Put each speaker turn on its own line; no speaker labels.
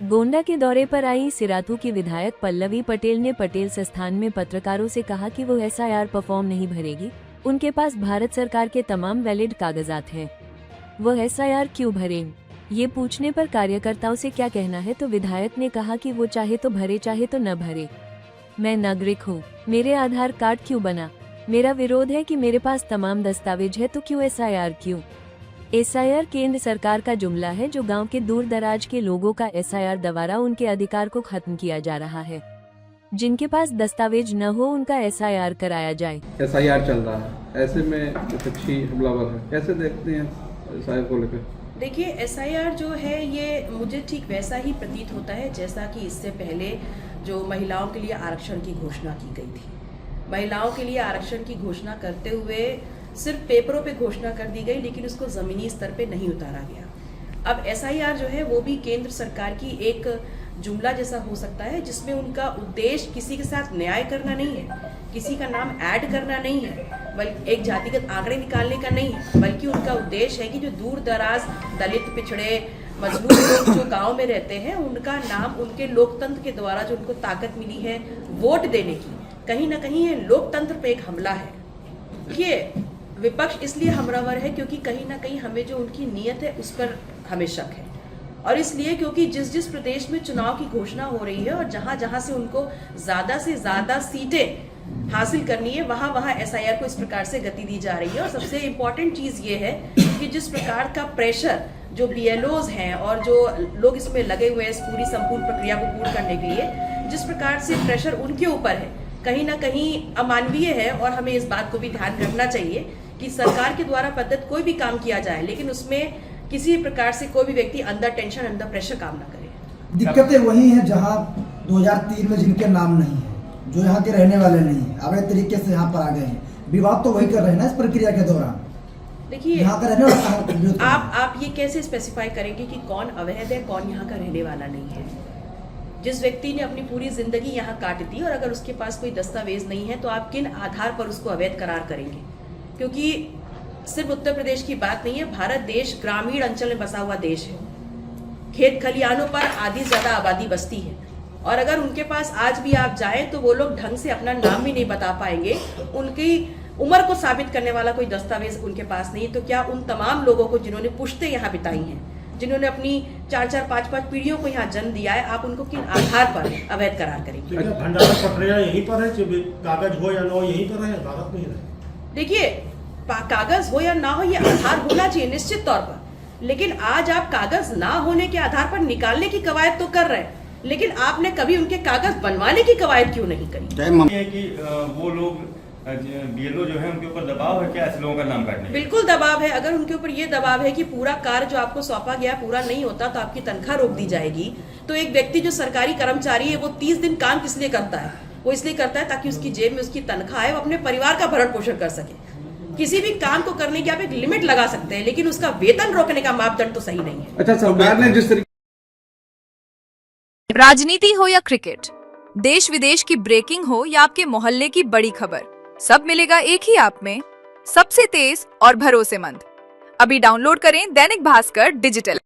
गोंडा के दौरे पर आई सिराथू की विधायक पल्लवी पटेल ने पटेल संस्थान में पत्रकारों से कहा कि वो एसआईआर फॉर्म नहीं भरेगी, उनके पास भारत सरकार के तमाम वैलिड कागजात हैं। वह एसआईआर क्यों भरें? ये पूछने पर कार्यकर्ताओं से क्या कहना है तो विधायक ने कहा कि वो चाहे तो भरे चाहे तो न भरे। मैं नागरिक हूँ, मेरे आधार कार्ड क्यों बना? मेरा विरोध है कि मेरे पास तमाम दस्तावेज है तो क्यों एसआईआर क्यों? एसआईआर केंद्र सरकार का जुमला है जो गांव के दूर दराज के लोगों का एसआईआर द्वारा उनके अधिकार को खत्म किया जा रहा है। जिनके पास दस्तावेज न हो उनका एसआईआर कराया जाए।
एसआईआर चल रहा है, ऐसे में विपक्षी हमलावर है, कैसे देखते हैं एसआईआर को लेकर?
देखिए, एसआईआर जो है ये मुझे ठीक वैसा ही प्रतीत होता है जैसा कि इससे पहले जो महिलाओं के लिए आरक्षण की घोषणा की गई थी। महिलाओं के लिए आरक्षण की घोषणा करते हुए सिर्फ पेपरों पे घोषणा कर दी गई, लेकिन उसको ज़मीनी स्तर पे नहीं उतारा गया। अब एसआईआर जो है वो भी केंद्र सरकार की एक जुमला जैसा हो सकता है, जिसमें उनका उद्देश्य किसी के साथ न्याय करना नहीं है, किसी का नाम ऐड करना नहीं है, बल्कि एक जातिगत आंकड़े निकालने का नहीं है, बल्कि उनका उद्देश्य है कि जो दूर दराज दलित, पिछड़े, मजलूम लोग जो गांव में रहते हैं उनका नाम उनके लोकतंत्र के द्वारा जो उनको ताकत मिली है वोट देने की, कहीं ना कहीं ये लोकतंत्र पे एक हमला है। ये विपक्ष इसलिए हमलावर है क्योंकि कहीं ना कहीं हमें जो उनकी नीयत है उस पर हमें शक है, और इसलिए क्योंकि जिस जिस प्रदेश में चुनाव की घोषणा हो रही है और जहां जहां से उनको ज्यादा से ज्यादा सीटें हासिल करनी है वहां वहां एसआईआर को इस प्रकार से गति दी जा रही है। और सबसे इम्पोर्टेंट चीज ये है कि जिस प्रकार का प्रेशर जो बीएलओज हैं और जो लोग इसमें लगे हुए हैं इस पूरी संपूर्ण प्रक्रिया को पूर्ण करने के लिए, जिस प्रकार से प्रेशर उनके ऊपर है कहीं ना कहीं अमानवीय है। और हमें इस बात को भी ध्यान रखना चाहिए कि सरकार के द्वारा पद्धत कोई भी काम किया जाए, लेकिन उसमें किसी प्रकार से कोई भी व्यक्ति अंडर टेंशन, अंडर प्रेशर काम ना करे।
दिक्कतें वही हैं जहां 2003 में जिनके नाम नहीं है, जो यहाँ के रहने वाले नहीं है, अवैध तरीके से यहाँ पर आ गए हैं, विवाद तो वही कर रहे हैं ना इस प्रक्रिया के दौरान।
देखिए,
यहाँ का रहने वाला
आप ये कैसे स्पेसिफाई करेंगे कि कौन अवैध है, कौन यहाँ का रहने वाला नहीं है? जिस व्यक्ति ने अपनी पूरी जिंदगी यहाँ काट दी और अगर उसके पास कोई दस्तावेज नहीं है तो आप किन आधार पर उसको अवैध करार करेंगे? क्योंकि सिर्फ उत्तर प्रदेश की बात नहीं है, भारत देश ग्रामीण अंचल में बसा हुआ देश है। खेत खलिहानों पर आधी ज्यादा आबादी बसती है, और अगर उनके पास आज भी आप जाएं तो वो लोग ढंग से अपना नाम भी नहीं बता पाएंगे। उनकी उम्र को साबित करने वाला कोई दस्तावेज उनके पास नहीं, तो क्या उन तमाम लोगों को जिन्होंने पुश्तें यहाँ बिताई हैं, जिन्होंने अपनी 4-4, 5-5 पीढ़ियों को यहाँ जन्म दिया है, आप उनको किन आधार पर अवैध करार करेंगे?
भंडारा प्रक्रिया यहीं पर है, कागज हो या ना हो यहीं पर है, भारत में ही है।
देखिए, कागज हो या ना हो ये आधार होना चाहिए निश्चित तौर पर, लेकिन आज आप कागज ना होने के आधार पर निकालने की कवायद तो कर रहे हैं, लेकिन आपने कभी उनके कागज बनवाने की कवायद क्यों नहीं करी?
है कि वो लोग बीएलओ जो है उनके ऊपर दबाव है क्या ऐसे लोगों का नाम काटने?
बिल्कुल दबाव है। अगर उनके ऊपर ये दबाव है कि पूरा कार्य जो आपको सौंपा गया पूरा नहीं होता तो आपकी तनख्वाह रोक दी जाएगी, तो एक व्यक्ति जो सरकारी कर्मचारी है वो 30 दिन काम किस लिए करता है? वो इसलिए करता है ताकि उसकी जेब में उसकी तनख्वाह है, वो अपने परिवार का भरण पोषण कर सके। किसी भी काम को करने की आप एक लिमिट लगा सकते हैं, लेकिन उसका वेतन रोकने का मापदंड तो सही नहीं है।
अच्छा, सरकार ने जिस तरीके
राजनीति हो या क्रिकेट, देश विदेश की ब्रेकिंग हो या आपके मोहल्ले की बड़ी खबर, सब मिलेगा एक ही ऐप में, सबसे तेज और भरोसेमंद। अभी डाउनलोड करें दैनिक भास्कर डिजिटल।